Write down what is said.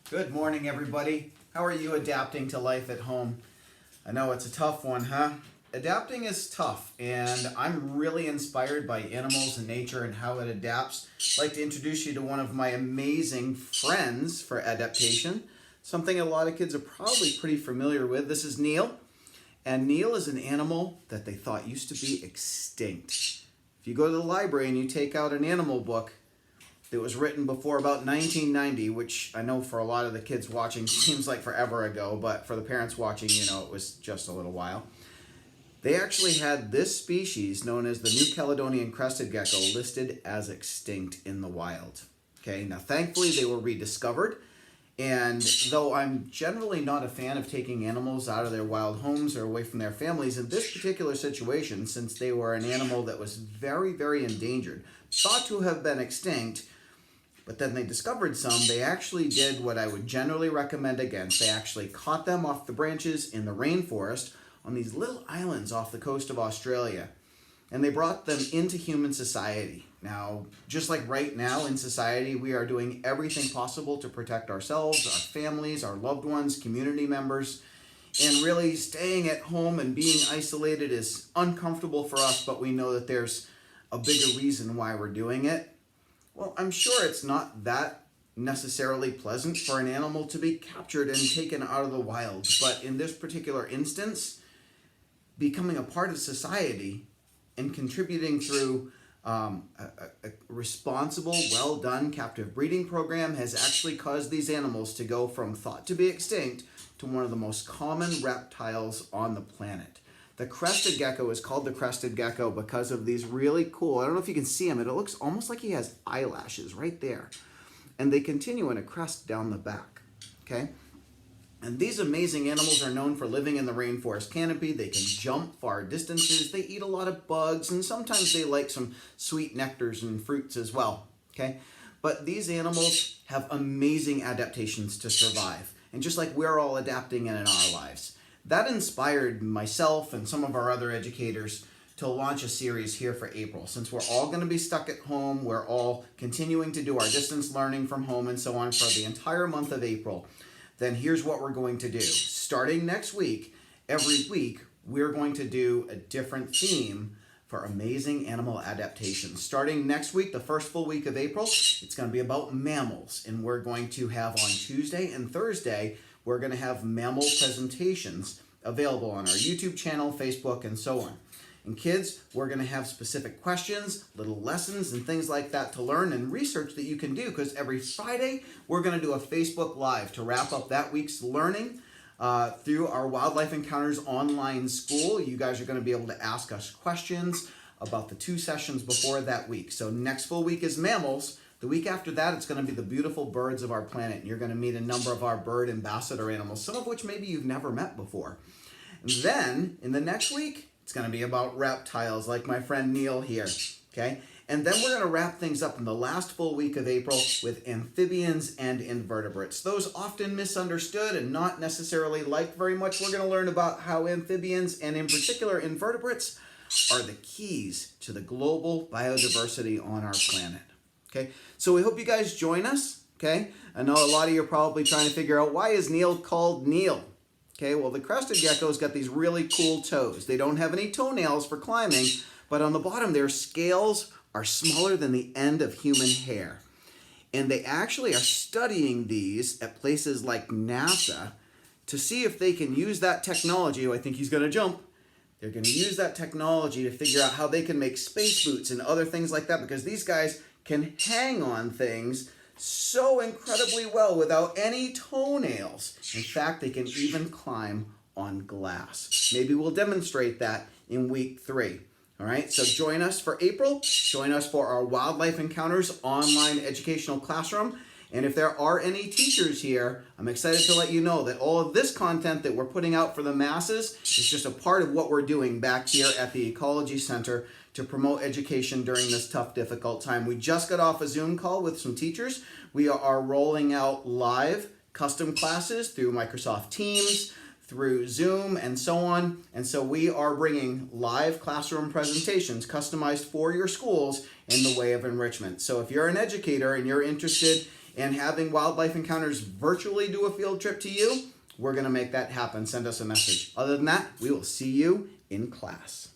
Good morning, everybody. How are you adapting to life at home? I know it's a tough one, huh? Adapting is tough, and I'm really inspired by animals and nature and how it adapts. I'd like to introduce you to one of my amazing friends for adaptation, something a lot of kids are probably pretty familiar with. This is Neil, and Neil is an animal that they thought used to be extinct. If you go to the library and you take out an animal book, it was written before about 1990, which I know for a lot of the kids watching seems like forever ago, but for the parents watching, it was just a little while. They actually had this species, known as the New Caledonian Crested Gecko, listed as extinct in the wild. Okay, now thankfully they were rediscovered, and though I'm generally not a fan of taking animals out of their wild homes or away from their families, in this particular situation, since they were an animal that was very, very endangered, thought to have been extinct, but then they discovered some, they actually did what I would generally recommend against. They actually caught them off the branches in the rainforest on these little islands off the coast of Australia. And they brought them into human society. Now, just like right now in society, we are doing everything possible to protect ourselves, our families, our loved ones, community members. And really staying at home and being isolated is uncomfortable for us, but we know that there's a bigger reason why we're doing it. Well, I'm sure it's not that necessarily pleasant for an animal to be captured and taken out of the wild. But in this particular instance, becoming a part of society and contributing through a responsible, well-done captive breeding program has actually caused these animals to go from thought to be extinct to one of the most common reptiles on the planet. The crested gecko is called the crested gecko because of these really cool, I don't know if you can see him, it looks almost like he has eyelashes right there. And they continue in a crest down the back, okay? And these amazing animals are known for living in the rainforest canopy. They can jump far distances, they eat a lot of bugs, and sometimes they like some sweet nectars and fruits as well, okay? But these animals have amazing adaptations to survive, and just like we're all adapting in our lives. That inspired myself and some of our other educators to launch a series here for April. Since we're all going to be stuck at home, we're all continuing to do our distance learning from home and so on for the entire month of April, then here's what we're going to do. Starting next week, every week, we're going to do a different theme for amazing animal adaptations. Starting next week, the first full week of April, it's going to be about mammals. And we're going to have on Tuesday and Thursday, we're going to have mammal presentations available on our YouTube channel, Facebook, and so on. And kids, we're going to have specific questions, little lessons, and things like that to learn and research that you can do, because every Friday, we're going to do a Facebook Live to wrap up that week's learning through our Wildlife Encounters online school. You guys are going to be able to ask us questions about the 2 sessions before that week. So next full week is mammals. The week after that, it's going to be the beautiful birds of our planet. And you're going to meet a number of our bird ambassador animals, some of which maybe you've never met before. And then, in the next week, it's going to be about reptiles, like my friend Neil here, okay? And then we're going to wrap things up in the last full week of April with amphibians and invertebrates. Those often misunderstood and not necessarily liked very much. We're going to learn about how amphibians, and in particular invertebrates, are the keys to the global biodiversity on our planet. Okay, so we hope you guys join us, okay? I know a lot of you are probably trying to figure out, why is Neil called Neil? Okay, well, the crested gecko's got these really cool toes. They don't have any toenails for climbing, but on the bottom, their scales are smaller than the end of human hair. And they actually are studying these at places like NASA to see if they can use that technology. Oh, I think he's going to jump. They're going to use that technology to figure out how they can make space boots and other things like that, because these guys can hang on things so incredibly well without any toenails. In fact, they can even climb on glass. Maybe we'll demonstrate that in week 3. All right, so join us for April. Join us for our Wildlife Encounters online educational classroom. And if there are any teachers here, I'm excited to let you know that all of this content that we're putting out for the masses is just a part of what we're doing back here at the Ecology Center to promote education during this tough, difficult time. We just got off a Zoom call with some teachers. We are rolling out live custom classes through Microsoft Teams, through Zoom, and so on. And so we are bringing live classroom presentations customized for your schools in the way of enrichment. So if you're an educator and you're interested and having Wildlife Encounters virtually do a field trip to you, we're going to make that happen. Send us a message. Other than that, we will see you in class.